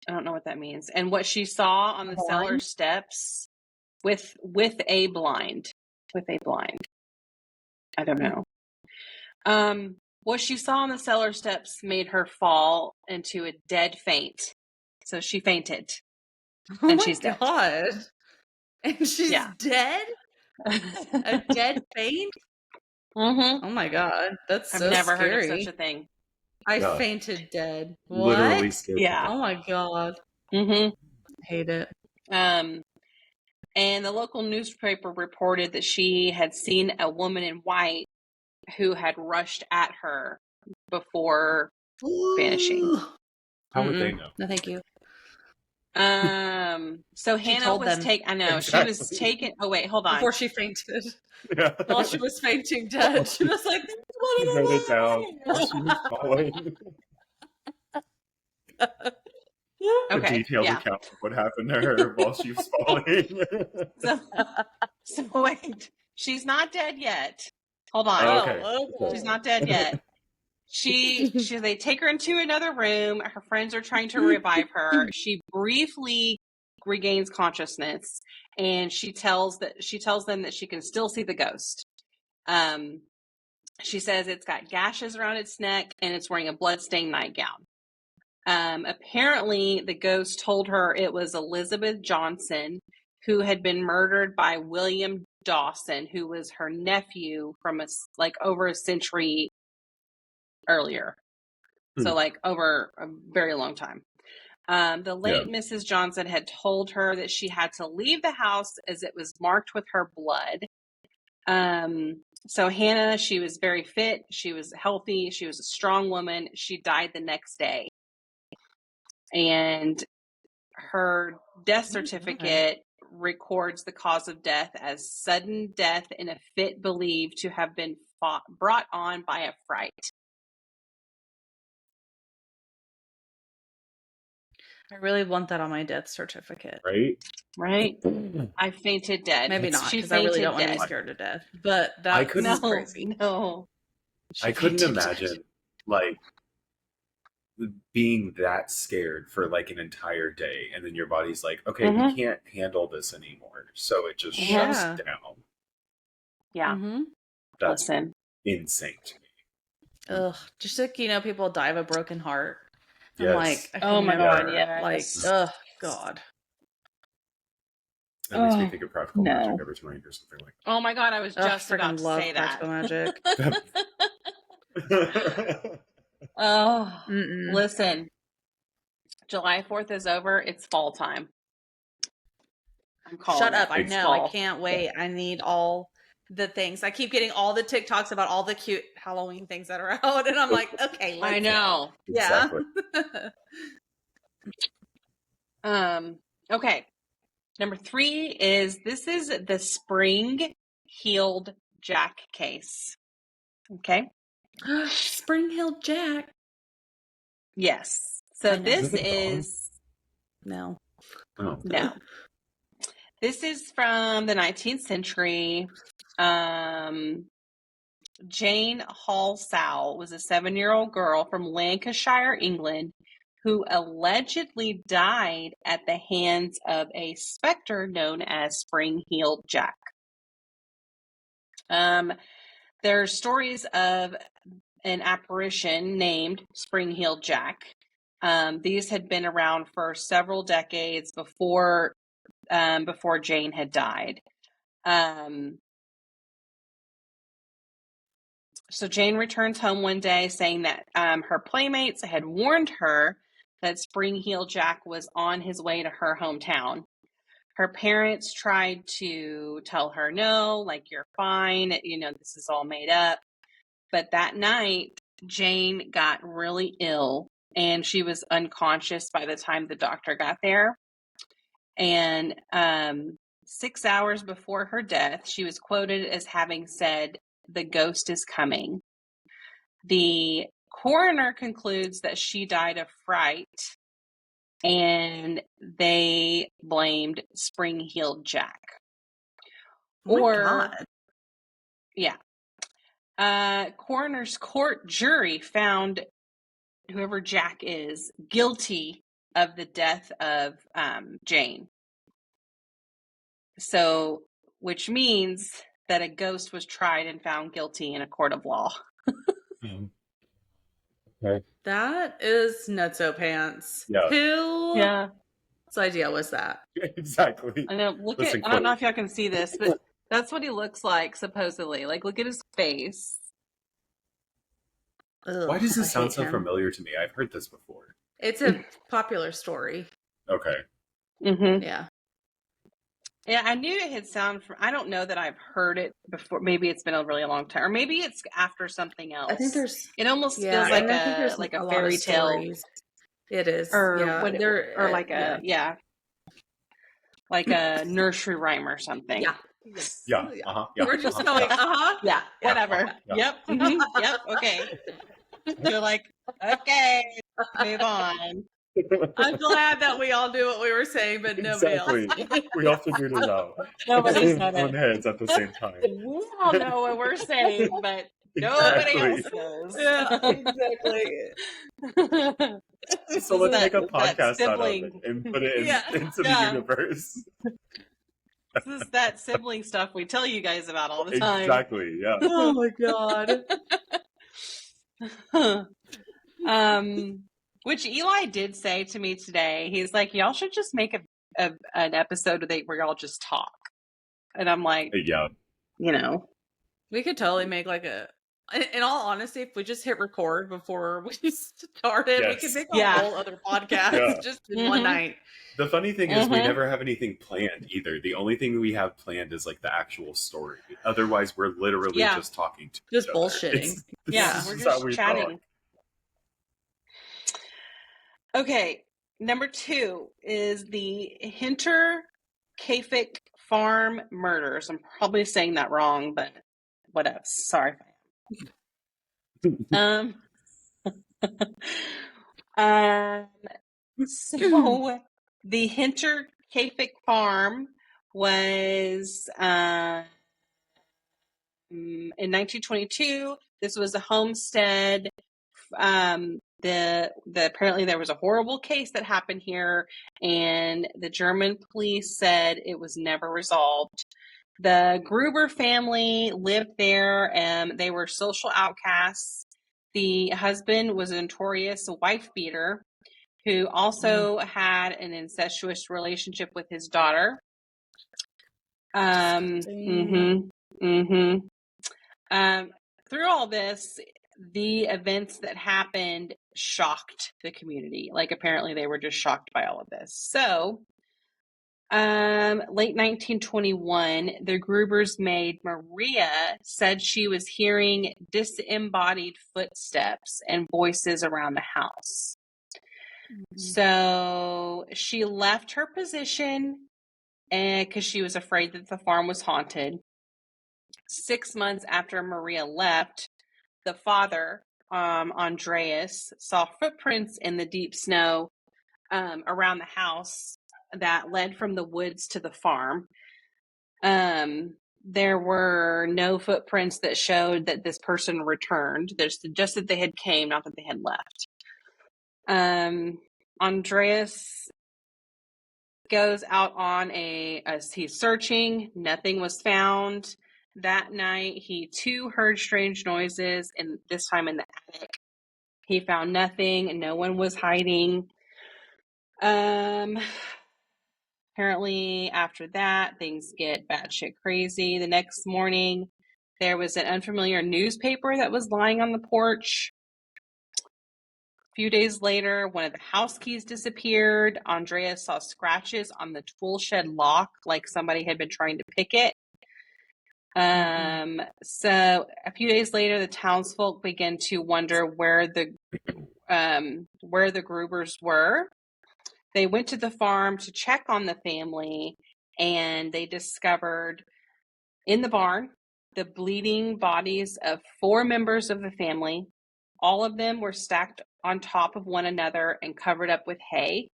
I don't know what that means. And what she saw on the cellar steps with a blind. With a blind. I don't know. What she saw on the cellar steps made her fall into a dead faint. So she fainted. Oh and my she's dead. God. And she's dead? A dead faint? Mm-hmm. Oh my God. That's I've so never scary. heard of such a thing. I fainted dead. What? Literally scary. Yeah. Oh my God. Mm-hmm. Hate it. And the local newspaper reported that she had seen a woman in white who had rushed at her before vanishing. How would they know? No, thank you. So Hannah was I know. Exactly. She was taken. Oh wait, hold on. Before she fainted. Yeah. While she was fainting dead. She was like, She wrote it down while she was falling. A detailed account of what happened to her while she was falling. So wait, she's not dead yet. Hold on. Oh, okay. She's not dead yet. They take her into another room. Her friends are trying to revive her. She briefly regains consciousness, and she tells them that she can still see the ghost. She says it's got gashes around its neck and it's wearing a bloodstained nightgown. Apparently, the ghost told her it was Elizabeth Johnson, who had been murdered by William Dawson, who was her nephew from over a century earlier. So over a very long time. The late Mrs. Johnson had told her that she had to leave the house as it was marked with her blood. So Hannah, she was very fit. She was healthy. She was a strong woman. She died the next day. And her death certificate records the cause of death as sudden death in a fit believed to have been brought on by a fright. I really want that on my death certificate. Right? I fainted dead. Maybe not, She because I really fainted don't want to be dead. scared to death. But I that's couldn't- crazy. No. I couldn't fainted dead. imagine like being that scared for like an entire day, and then your body's like, okay, we can't handle this anymore, so it just shuts down. Yeah. Mm-hmm. That's Listen. insane to me. Ugh, just like, people die of a broken heart. Yes. I'm like, I Oh my never, God, yes. like, ugh, God. That makes me think of Practical no. Magic every time I hear something like Oh my God, I was just about to love say that. Practical Magic. that. Oh, Mm-mm. listen. July 4th is over. It's fall time. I'm calling Shut up. it. I It's know. fall. I can't wait. I need all the things. I keep getting all the TikToks about all the cute Halloween things that are out. And I'm like, okay, let's I know. go. Yeah. Exactly. Okay. Number 3 is the spring healed Jack case. Okay. Spring Hill Jack. Yes. So this is No. Oh. no. This is from the 19th century. Jane Halsall was a 7-year-old girl from Lancashire, England, who allegedly died at the hands of a specter known as Spring-Heeled Jack. There's stories of an apparition named Spring-Heeled Jack. These had been around for several decades before Jane had died. So Jane returns home one day saying that her playmates had warned her that Spring-Heeled Jack was on his way to her hometown. Her parents tried to tell her, no, like, you're fine. This is all made up. But that night, Jane got really ill and she was unconscious by the time the doctor got there. And 6 hours before her death, she was quoted as having said, "The ghost is coming." The coroner concludes that she died of fright, and they blamed Spring-Heeled Jack. Oh my God. Yeah. Coroner's court jury found whoever Jack is guilty of the death of Jane. So, which means that a ghost was tried and found guilty in a court of law. Okay. That is nutso pants. Yeah. Whose idea was that? Exactly. I know. I don't know if y'all can see this, but that's what he looks like, supposedly. Like, look at his face. Ugh, Why does this sound so him. familiar to me? I've heard this before. It's a popular story. Okay. Mm-hmm. Yeah. Yeah, I knew it had sound from. I don't know that I've heard it before. Maybe it's been a really long time, or maybe it's after something else. I think there's. It almost feels I like think there's a lot fairy of tale. stories. It is, or yeah. like a nursery rhyme or something. Yeah. Yeah. Yeah. We're just going. Yeah. Whatever. Yeah. Yep. Mhm, yep. Okay. You're like, okay, move on. I'm glad that we all knew what we were saying, but nobody Exactly. else. We all figured it out. Nobody in said our it. heads at the same time. We all know what we're saying, but nobody else Exactly. knows. Yeah, exactly. So let's make a That podcast out of sibling. it and put it into the Yeah. universe. This is that sibling stuff we tell you guys about all the time. Exactly. Yeah. Oh my God. Which Eli did say to me today. He's like, y'all should just make an episode where y'all just talk. And I'm like, Yeah. you know. We could totally make like a In all honesty, if we just hit record before we started, we could Yes. make a Yeah. whole other podcast Yeah. just in one Mhm. night. The funny thing is, we Mhm. never have anything planned either. The only thing we have planned is like the actual story. Otherwise, we're literally Yeah. just talking to Just each other. bullshitting. This Yeah, Yeah. we're is how just we chatting. talk. Okay, number 2 is the Hinter Kafik Farm murders. I'm probably saying that wrong, but whatever. Sorry. Um, um, so the Hinter Kafik Farm was in 1922. This was a homestead. The apparently there was a horrible case that happened here, and the German police said it was never resolved. The Gruber family lived there, and they were social outcasts. The husband was a notorious wife beater who also had an incestuous relationship with his daughter. Disgusting. Through all this, the events that happened shocked the community. Like, apparently they were just shocked by all of this. So, late 1921, the Gruber's maid Maria said she was hearing disembodied footsteps and voices around the house. So she left her position because she was afraid that the farm was haunted. 6 months after Maria left, the father, Andreas, saw footprints in the deep snow around the house that led from the woods to the farm. There were no footprints that showed that this person returned. There's just that they had came, not that they had left. Andreas goes out as he's searching. Nothing was found. That night, he too heard strange noises, and this time in the attic. He found nothing, and no one was hiding. Apparently, after that, things get batshit crazy. The next morning, there was an unfamiliar newspaper that was lying on the porch. A few days later, one of the house keys disappeared. Andrea saw scratches on the tool shed lock, like somebody had been trying to pick it. So a few days later, the townsfolk began to wonder where the Grubers were. They went to the farm to check on the family, and they discovered in the barn the bleeding bodies of 4 members of the family. All of them were stacked on top of one another and covered up with hay.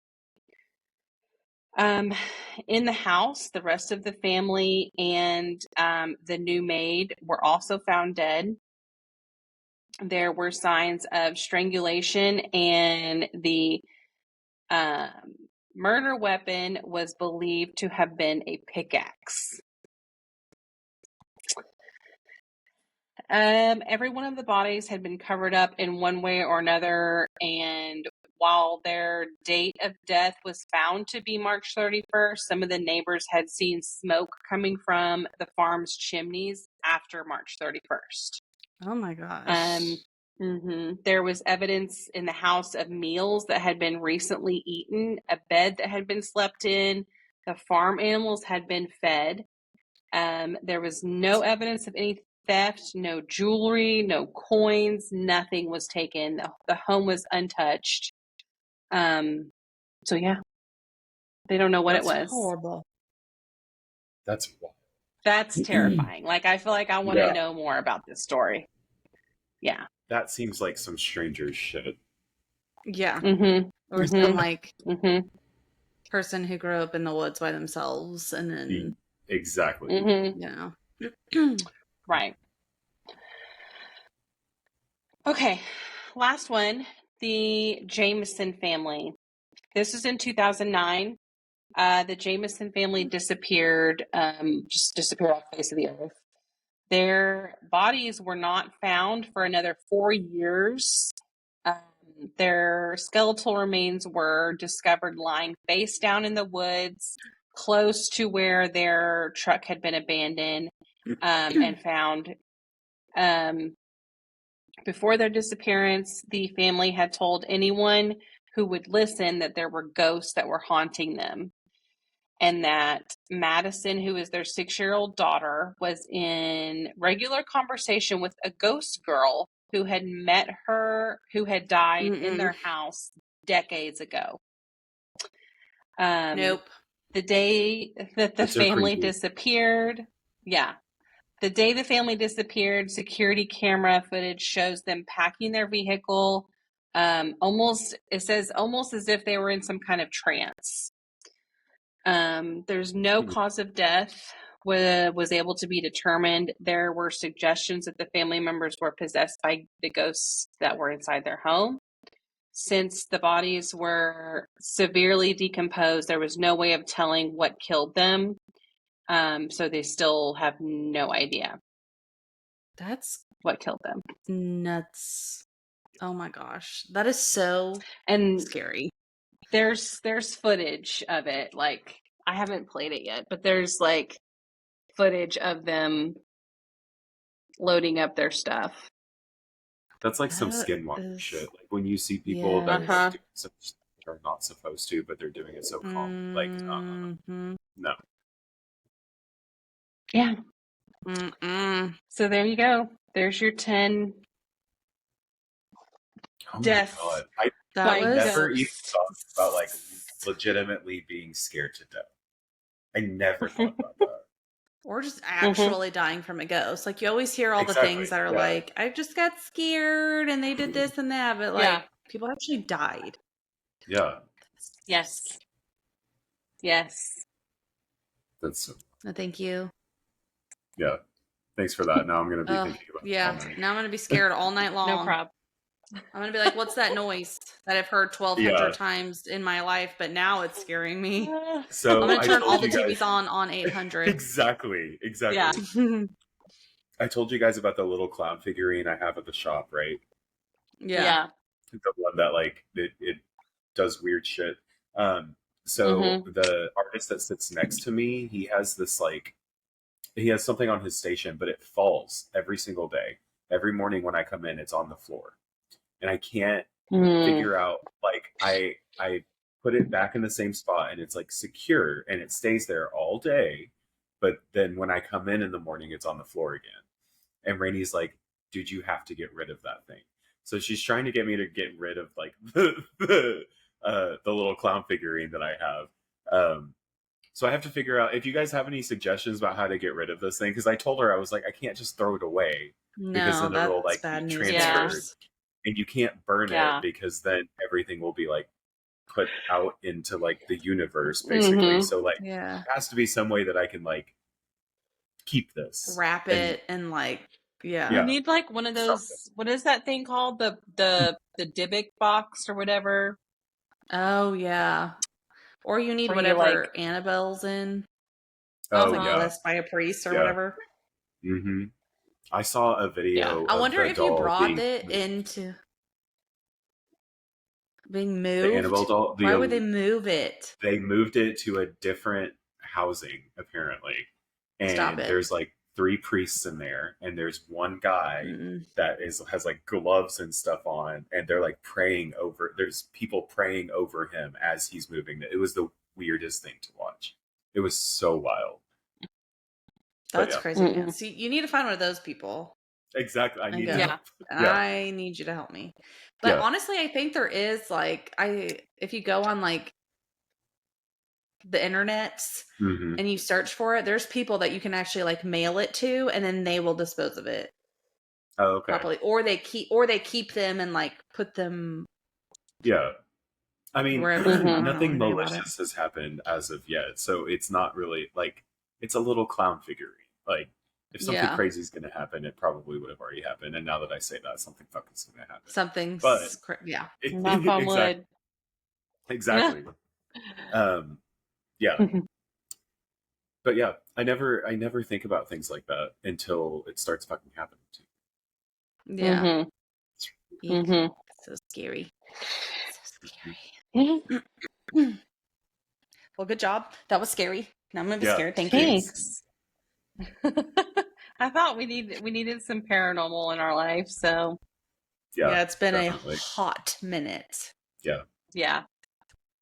In the house, the rest of the family and the new maid were also found dead. There were signs of strangulation, and the murder weapon was believed to have been a pickaxe. Every one of the bodies had been covered up in one way or another, and while their date of death was found to be March 31st, some of the neighbors had seen smoke coming from the farm's chimneys after March 31st. Oh my gosh. There was evidence in the house of meals that had been recently eaten, a bed that had been slept in, the farm animals had been fed. There was no evidence of any theft, no jewelry, no coins, nothing was taken. The home was untouched. So yeah, they don't know what it was. Horrible. That's wild. That's terrifying. Like, I feel like I want to Yeah. know more about this story. Yeah. That seems like some stranger shit. Yeah. Mm-hmm. Or some like Mm-hmm. person who grew up in the woods by themselves and then Exactly. Mm-hmm. you know. Right. Okay. Last one, the Jameson family. This is in 2009. The Jameson family disappeared, just disappeared off the face of the earth. Their bodies were not found for another 4 years. Their skeletal remains were discovered lying face down in the woods, close to where their truck had been abandoned, and found. Before their disappearance, the family had told anyone who would listen that there were ghosts that were haunting them, and that Madison, who is their 6-year-old daughter, was in regular conversation with a ghost girl who had met her, who had died in their house decades ago. Nope. The day that the family disappeared, the day the family disappeared, security camera footage shows them packing their vehicle, almost as if they were in some kind of trance. There's no cause of death was able to be determined. There were suggestions that the family members were possessed by the ghosts that were inside their home. Since the bodies were severely decomposed, there was no way of telling what killed them. So they still have no idea. That's what killed them. Nuts. Oh my gosh. That is so scary. There's footage of it. Like, I haven't played it yet, but there's like footage of them loading up their stuff. That's like some skinwalker shit. Like when you see people that are doing some stuff that are not supposed to, but they're doing it so calm. Like, no. Yeah. So there you go. There's your 10 deaths. I never even thought about like legitimately being scared to death. I never thought about that. Or just actually dying from a ghost. Like, you always hear all the things that are like, I just got scared and they did this and that, but like, people actually died. Yeah. Yes. That's so... Thank you. Yeah. Thanks for that. Now I'm going to be thinking about it. Yeah. Now I'm going to be scared all night long. No problem. I'm going to be like, what's that noise that I've heard 1,200 times in my life, but now it's scaring me. So I'm going to turn all the TVs on 800. Exactly. Yeah. I told you guys about the little clown figurine I have at the shop, right? Yeah. The one that like, it does weird shit. So the artist that sits next to me, he has this like, he has something on his station, but it falls every single day. Every morning when I come in, it's on the floor. And I can't figure out, like, I put it back in the same spot and it's like secure and it stays there all day. But then when I come in the morning, it's on the floor again. And Rainey's like, dude, you have to get rid of that thing. So she's trying to get me to get rid of like the little clown figurine that I have. So I have to figure out if you guys have any suggestions about how to get rid of this thing. Because I told her, I was like, I can't just throw it away. Because then it'll like be transferred. And you can't burn it because then everything will be like put out into like the universe, basically. So like there has to be some way that I can like keep this. Wrap it and like You need like one of those, what is that thing called? The Dybbuk box or whatever. Oh yeah. Or you need whatever Annabelle's in. Blessed by a priest or whatever. Mm-hmm. I saw a video. I wonder if you brought it into being moved. The Annabelle doll. Why would they move it? They moved it to a different housing, apparently. And there's like 3 priests in there, and there's one guy that has like gloves and stuff on, and they're like praying over. There's people praying over him as he's moving. It was the weirdest thing to watch. It was so wild. That's crazy. Man. See, you need to find one of those people. Exactly. I need I need you to help me. But honestly, I think there is like if you go on like the internet and you search for it, there's people that you can actually like mail it to, and then they will dispose of it. Oh, okay. Properly, or they keep them and like put them. Yeah. I mean, nothing malicious has happened as of yet, so it's not really like it's a little clown figurine. Like, if something crazy is going to happen, it probably would have already happened. And now that I say that, something fucking's going to happen. Knock on wood. Exactly. But yeah, I never think about things like that until it starts fucking happening to you. Yeah. So scary. Well, good job. That was scary. Now I'm gonna be scared. Thanks. I thought we needed some paranormal in our life, so Yeah, it's been definitely. a hot minute. Yeah. Yeah.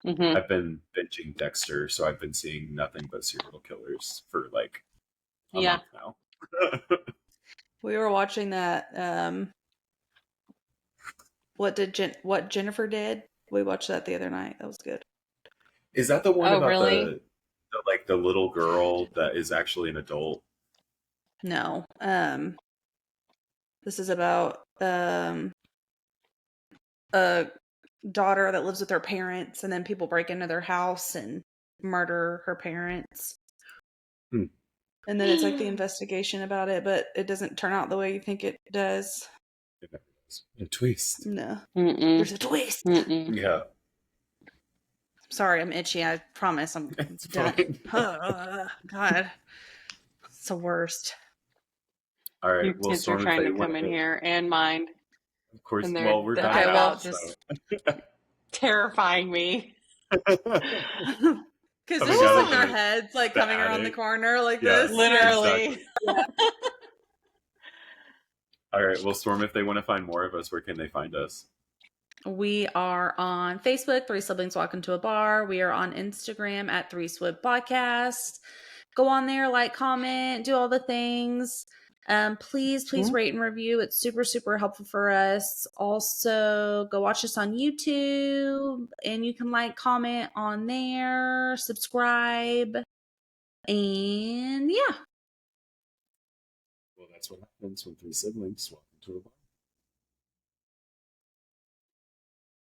Mm-hmm. I've been binging Dexter, so I've been seeing nothing but serial killers for like a Yeah. month now. We were watching that. What Jennifer did? We watched that the other night. That was good. Is that the one Oh, about really? the little girl that is actually an adult? No. This is about a daughter that lives with her parents, and then people break into their house and murder her parents. Hmm. And then it's like the investigation about it, but it doesn't turn out the way you think it does. A twist. No. Mm-mm. There's a twist. Mm-mm. Yeah. Sorry, I'm itchy. I promise I'm It's done. fine. God. It's the worst. All right. Your Well, kids are Storm, if trying they to want come in to, here and mine, of course. and they're Well, we're done Okay, now. well, about just So. terrifying me. Because Oh it's my just God, like their the heads like the coming around the attic. corner like Yeah, this. Literally. exactly. All right. Well, Storm, if they want to find more of us, where can they find us? We are on Facebook, Three Siblings Walk Into a Bar. We are on Instagram at Three Swib Podcast. Go on there, like, comment, do all the things. Please rate and review. It's super, super helpful for us. Also, go watch us on YouTube, and you can like, comment on there, subscribe, and yeah. Well, that's what happens when three siblings walk into a bar.